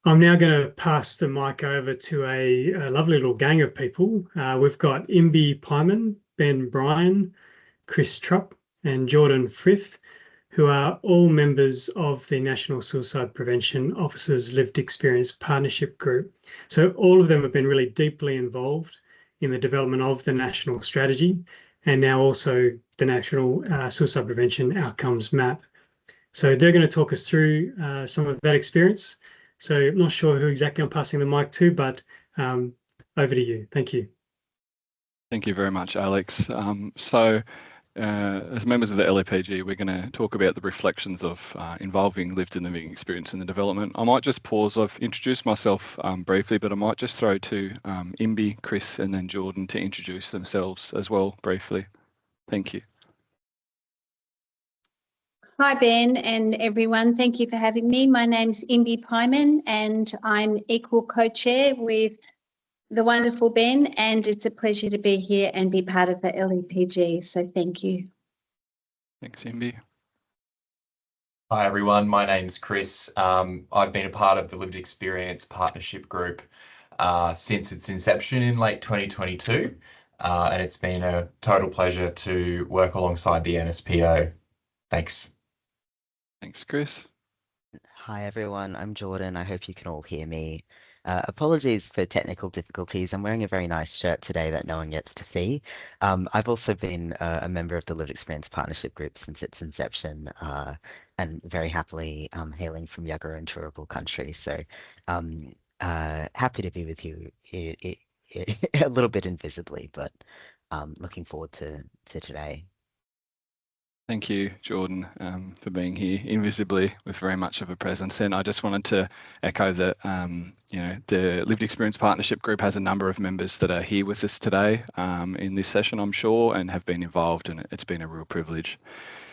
I'm now going to pass the mic over to a lovely little gang of people. We've got Imbi Pyman, Ben Bryan, Chris Trupp, and Jordan Frith, who are all members of the National Suicide Prevention Officers Lived Experience Partnership Group. So all of them have been really deeply involved in the development of the national strategy and now also the National Suicide Prevention Outcomes Map. So they're going to talk us through some of that experience. So I'm not sure who exactly I'm passing the mic to, but over to you. Thank you. Thank you very much, Alex. As members of the LAPG, we're going to talk about the reflections of involving lived and living experience in the development. I might just pause. I've introduced myself briefly, but I might just throw to Imbi, Chris, and then Jordan to introduce themselves as well briefly. Thank you. Hi, Ben and everyone. Thank you for having me. My name's Imbi Pyman and I'm Equal Co-Chair with the wonderful Ben, and it's a pleasure to be here and be part of the LAPG. So thank you. Thanks, Imbi. Hi, everyone. My name's Chris. I've been a part of the Lived Experience Partnership Group since its inception in late 2022, and it's been a total pleasure to work alongside the NSPO. Thanks. Thanks, Chris. Hi, everyone. I'm Jordan. I hope you can all hear me. Apologies for technical difficulties. I'm wearing a very nice shirt today that no one gets to see. I've also been a member of the Lived Experience Partnership Group since its inception, and very happily hailing from Yagara and Turrbal country. So happy to be with you a little bit invisibly, but looking forward to today. Thank you, Jordan, for being here invisibly with very much of a presence. And I just wanted to echo that, the Lived Experience Partnership Group has a number of members that are here with us today in this session, I'm sure, and have been involved, and it's been a real privilege.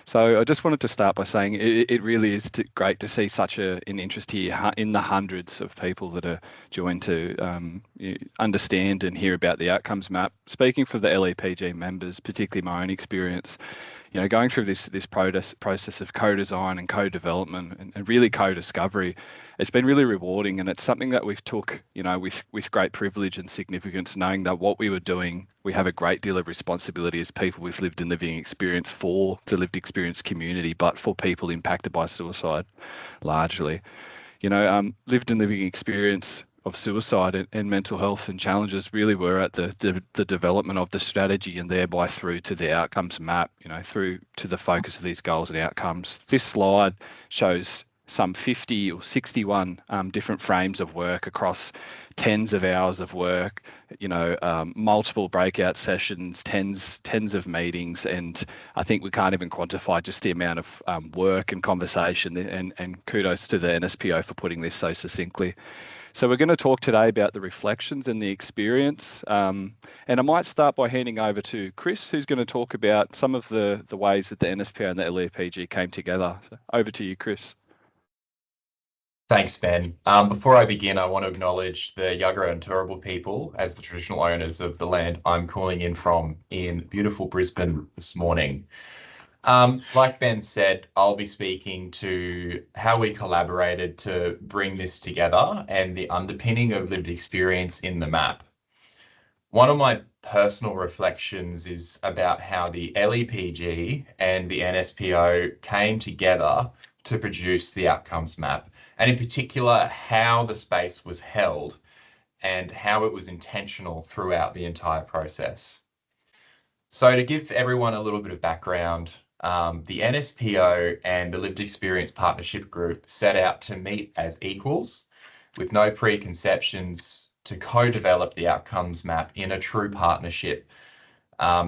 So I just wanted to start by saying it really is great to see such an interest here in the hundreds of people that are joined to understand and hear about the outcomes map. Speaking for the LAPG members, particularly my own experience, going through this process of co-design and co-development and really co-discovery, it's been really rewarding, and it's something that we've took, with great privilege and significance, knowing that what we were doing, we have a great deal of responsibility as people with lived and living experience for the lived experience community, but for people impacted by suicide, largely. Lived and living experience of suicide and mental health and challenges really were at the development of the strategy, and thereby through to the outcomes map, through to the focus of these goals and outcomes. This slide shows some 50 or 61 different frames of work across tens of hours of work, multiple breakout sessions, tens of meetings, and I think we can't even quantify just the amount of work and conversation, and kudos to the NSPO for putting this so succinctly. So we're going to talk today about the reflections and the experience, and I might start by handing over to Chris, who's going to talk about some of the ways that the NSPO and the LAPG came together. So over to you, Chris. Thanks, Ben. Before I begin, I want to acknowledge the Yagara and Turrbal people as the traditional owners of the land I'm calling in from in beautiful Brisbane this morning. Like Ben said, I'll be speaking to how we collaborated to bring this together and the underpinning of lived experience in the map. One of my personal reflections is about how the LEPG and the NSPO came together to produce the outcomes map, and in particular, how the space was held and how it was intentional throughout the entire process. So to give everyone a little bit of background, the NSPO and the Lived Experience Partnership Group set out to meet as equals with no preconceptions to co-develop the outcomes map in a true partnership,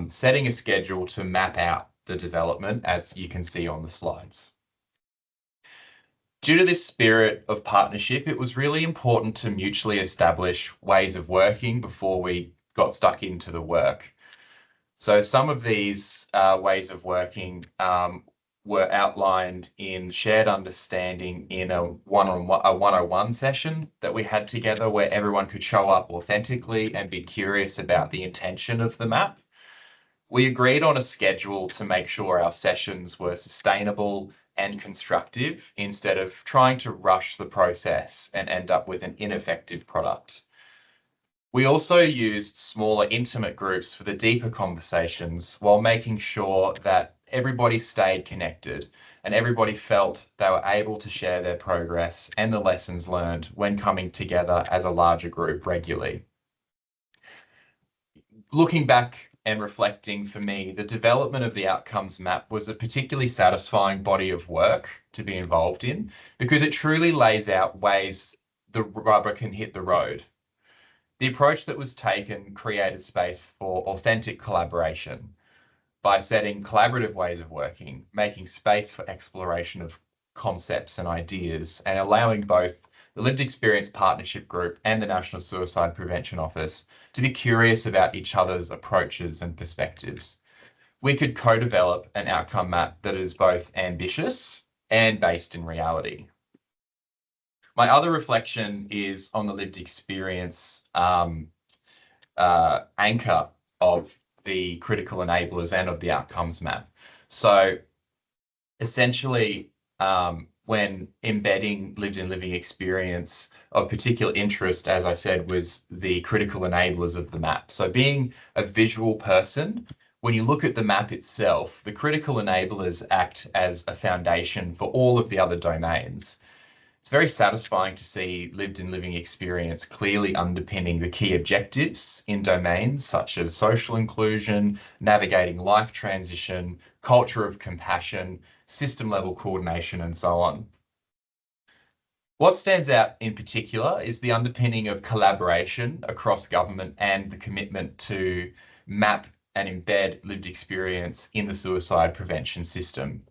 setting a schedule to map out the development, as you can see on the slides. Due to this spirit of partnership, it was really important to mutually establish ways of working before we got stuck into the work. So some of these ways of working were outlined in shared understanding in a one-on-one session that we had together, where everyone could show up authentically and be curious about the intention of the map. We agreed on a schedule to make sure our sessions were sustainable and constructive instead of trying to rush the process and end up with an ineffective product. We also used smaller intimate groups for the deeper conversations while making sure that everybody stayed connected and everybody felt they were able to share their progress and the lessons learned when coming together as a larger group regularly. Looking back and reflecting, for me, the development of the outcomes map was a particularly satisfying body of work to be involved in because it truly lays out ways the rubber can hit the road. The approach that was taken created space for authentic collaboration by setting collaborative ways of working, making space for exploration of concepts and ideas, and allowing both the Lived Experience Partnership Group and the National Suicide Prevention Office to be curious about each other's approaches and perspectives. We could co-develop an outcome map that is both ambitious and based in reality. My other reflection is on the lived experience anchor of the critical enablers and of the outcomes map. So essentially, when embedding lived and living experience of particular interest, as I said, was the critical enablers of the map. So being a visual person, when you look at the map itself, the critical enablers act as a foundation for all of the other domains. It's very satisfying to see lived and living experience clearly underpinning the key objectives in domains such as social inclusion, navigating life transition, culture of compassion, system level coordination, and so on. What stands out in particular is the underpinning of collaboration across government and the commitment to map and embed lived experience in the suicide prevention system.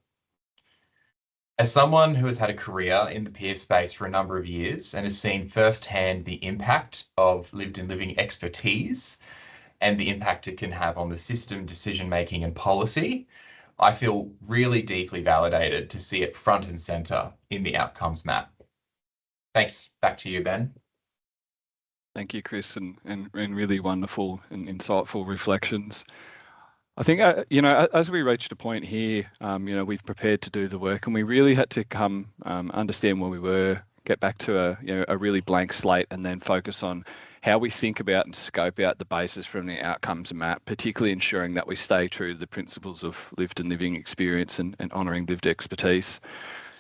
As someone who has had a career in the peer space for a number of years and has seen firsthand the impact of lived and living expertise and the impact it can have on the system, decision-making and policy, I feel really deeply validated to see it front and center in the outcomes map. Thanks. Back to you, Ben. Thank you, Chris, and really wonderful and insightful reflections. I think, as we reached a point here, we've prepared to do the work and we really had to come understand where we were, get back to a really blank slate and then focus on how we think about and scope out the basis from the outcomes map, particularly ensuring that we stay true to the principles of lived and living experience and honouring lived expertise.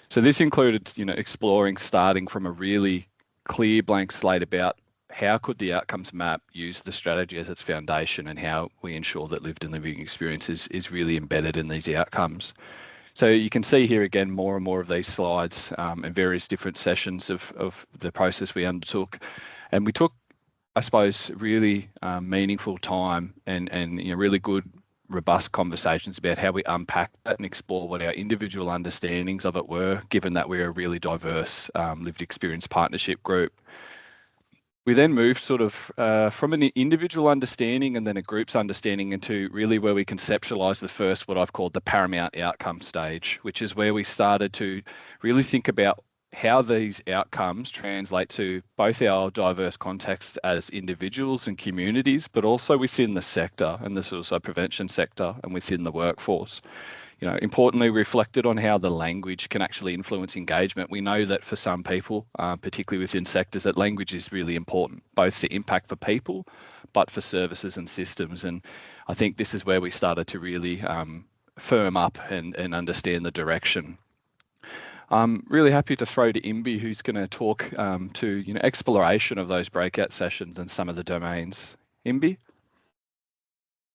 So this included, exploring starting from a really clear blank slate about how could the outcomes map use the strategy as its foundation and how we ensure that lived and living experience is really embedded in these outcomes. So you can see here again more and more of these slides and various different sessions of the process we undertook. And we took, I suppose, really meaningful time and really good, robust conversations about how we unpack that and explore what our individual understandings of it were, given that we're a really diverse lived experience partnership group. We then moved sort of from an individual understanding and then a group's understanding into really where we conceptualize the first, what I've called the paramount outcome stage, which is where we started to really think about how these outcomes translate to both our diverse contexts as individuals and communities, but also within the sector and the suicide prevention sector and within the workforce. Importantly, reflected on how the language can actually influence engagement. We know that for some people, particularly within sectors, that language is really important, both the impact for people, but for services and systems. And I think this is where we started to really firm up and understand the direction. I'm really happy to throw to Imbi, who's going to talk to exploration of those breakout sessions and some of the domains. Imbi?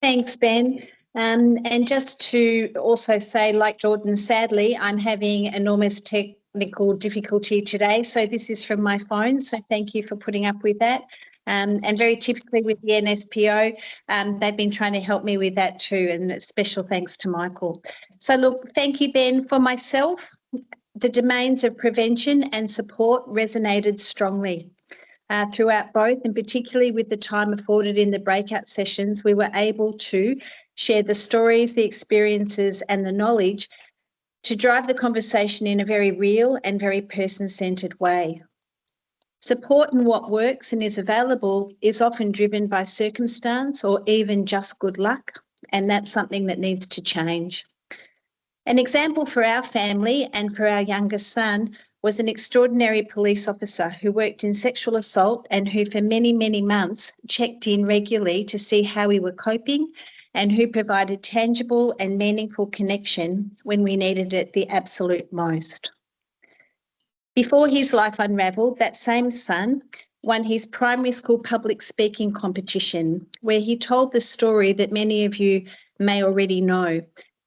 Thanks, Ben. And just to also say, like Jordan, sadly, I'm having enormous technical difficulty today. So this is from my phone. So thank you for putting up with that. And very typically with the NSPO, they've been trying to help me with that too. And special thanks to Michael. So look, thank you, Ben. For myself, the domains of prevention and support resonated strongly. Throughout both, and particularly with the time afforded in the breakout sessions, we were able to share the stories, the experiences and the knowledge to drive the conversation in a very real and very person-centred way. Support and what works and is available is often driven by circumstance or even just good luck, and that's something that needs to change. An example for our family and for our youngest son was an extraordinary police officer who worked in sexual assault and who for many, many months checked in regularly to see how we were coping and who provided tangible and meaningful connection when we needed it the absolute most. Before his life unravelled, that same son won his primary school public speaking competition, where he told the story that many of you may already know.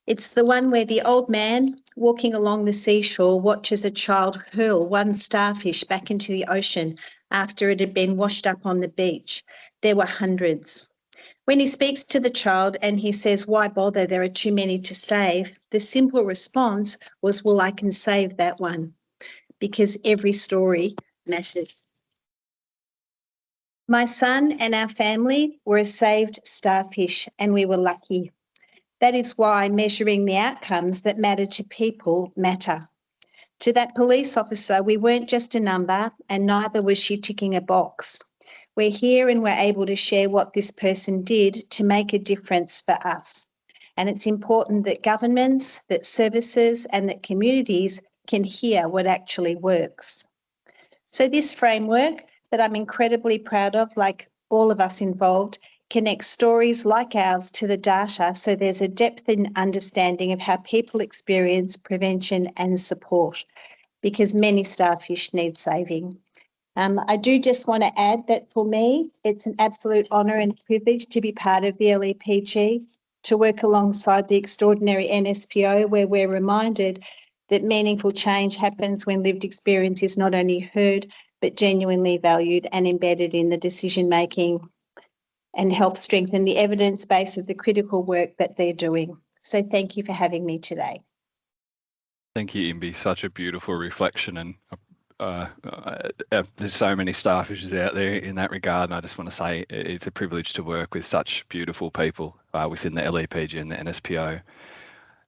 It's the one where the old man walking along the seashore watches a child hurl one starfish back into the ocean after it had been washed up on the beach. There were hundreds. When he speaks to the child and he says, "Why bother? There are too many to save," the simple response was, "Well, I can save that one," because every story matters. My son and our family were a saved starfish, and we were lucky. That is why measuring the outcomes that matter to people matter. To that police officer, we weren't just a number, and neither was she ticking a box. We're here and we're able to share what this person did to make a difference for us. And it's important that governments, that services, and that communities can hear what actually works. So this framework that I'm incredibly proud of, like all of us involved, connects stories like ours to the data, so there's a depth and understanding of how people experience prevention and support, because many starfish need saving. I do just want to add that for me, it's an absolute honour and privilege to be part of the LEPG, to work alongside the extraordinary NSPO, where we're reminded that meaningful change happens when lived experience is not only heard, but genuinely valued and embedded in the decision-making, and help strengthen the evidence base of the critical work that they're doing. So thank you for having me today. Thank you, Imbi. Such a beautiful reflection, and there's so many starfishes out there in that regard, and I just want to say it's a privilege to work with such beautiful people within the LEPG and the NSPO.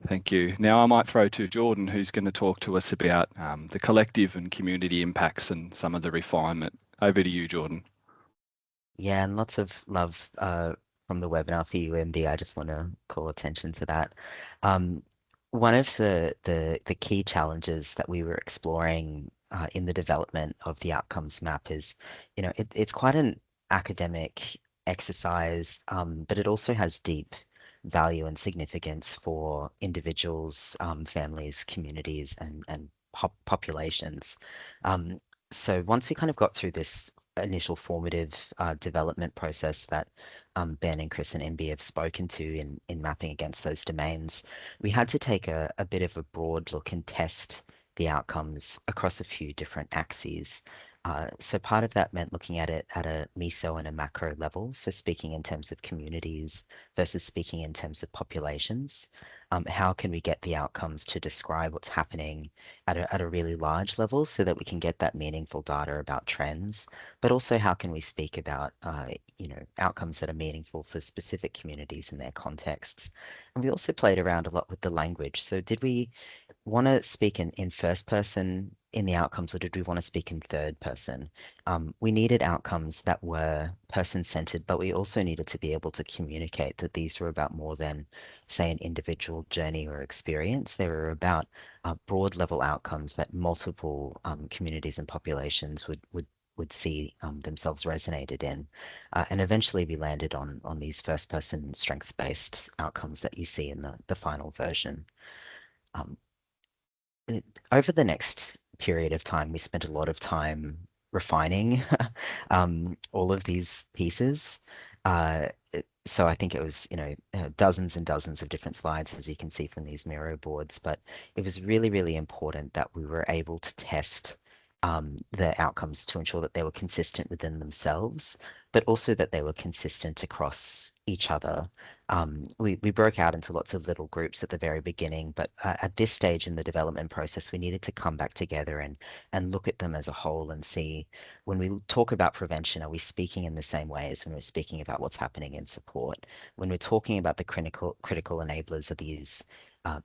Thank you. Now I might throw to Jordan, who's going to talk to us about the collective and community impacts and some of the refinement. Over to you, Jordan. Yeah, and lots of love from the webinar for you, MD. I just want to call attention to that. One of the key challenges that we were exploring in the development of the outcomes map is, it's quite an academic exercise, but it also has deep value and significance for individuals, families, communities, and populations. So once we kind of got through this initial formative development process that Ben and Chris and MB have spoken to in mapping against those domains, we had to take a bit of a broad look and test the outcomes across a few different axes. So part of that meant looking at it at a meso and a macro level, so speaking in terms of communities versus speaking in terms of populations. How can we get the outcomes to describe what's happening at a really large level so that we can get that meaningful data about trends, but also how can we speak about outcomes that are meaningful for specific communities and their contexts. And we also played around a lot with the language. So did we want to speak in first person in the outcomes, or did we want to speak in third person? We needed outcomes that were person-centered, but we also needed to be able to communicate that these were about more than, say, an individual journey or experience. They were about broad level outcomes that multiple communities and populations would see themselves resonated in. And eventually we landed on these first person strengths-based outcomes that you see in the final version. Over the next period of time, we spent a lot of time refining all of these pieces. So I think it was, dozens and dozens of different slides, as you can see from these Miro boards, but it was really, really important that we were able to test the outcomes to ensure that they were consistent within themselves, but also that they were consistent across each other. We broke out into lots of little groups at the very beginning, but at this stage in the development process, we needed to come back together and look at them as a whole and see, when we talk about prevention, are we speaking in the same way as when we're speaking about what's happening in support? When we're talking about the critical enablers, are these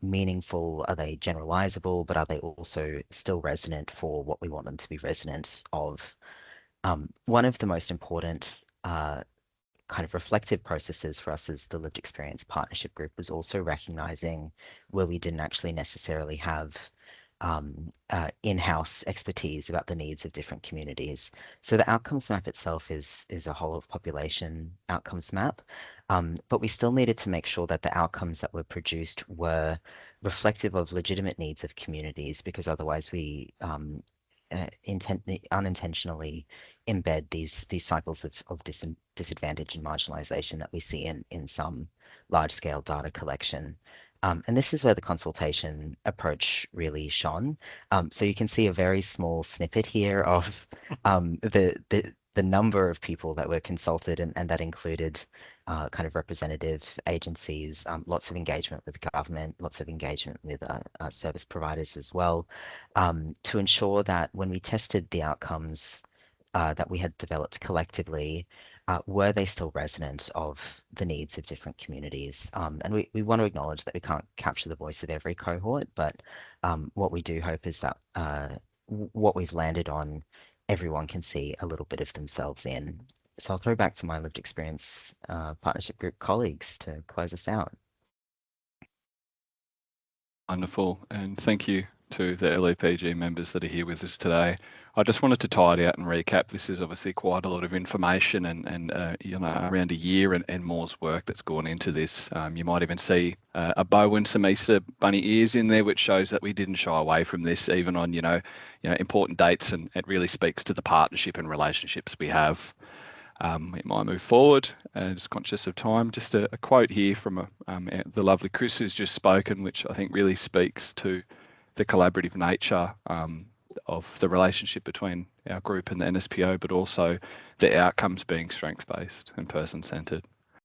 meaningful? Are they generalizable, but are they also still resonant for what we want them to be resonant of? One of the most important kind of reflective processes for us as the Lived Experience Partnership Group was also recognizing where we didn't actually necessarily have in-house expertise about the needs of different communities. So the outcomes map itself is a whole of population outcomes map, but we still needed to make sure that the outcomes that were produced were reflective of legitimate needs of communities, because otherwise we unintentionally embed these cycles of disadvantage and marginalization that we see in some large-scale data collection. And this is where the consultation approach really shone. So you can see a very small snippet here of the number of people that were consulted, and that included kind of representative agencies, lots of engagement with government, lots of engagement with service providers as well, to ensure that when we tested the outcomes that we had developed collectively, were they still resonant of the needs of different communities? And we want to acknowledge that we can't capture the voice of every cohort, but what we do hope is that what we've landed on, everyone can see a little bit of themselves in. So I'll throw back to my Lived Experience Partnership Group colleagues to close us out. Wonderful, and thank you to the LEPG members that are here with us today. I just wanted to tidy out and recap. This is obviously quite a lot of information and you know, around a year and more's work that's gone into this. You might even see a bow and some Easter bunny ears in there, which shows that we didn't shy away from this, even on you know important dates, and it really speaks to the partnership and relationships we have. We might move forward, just conscious of time. Just a quote here from the lovely Chris who's just spoken, which I think really speaks to the collaborative nature of the relationship between our group and the NSPO, but also the outcomes being strengths-based and person-centred.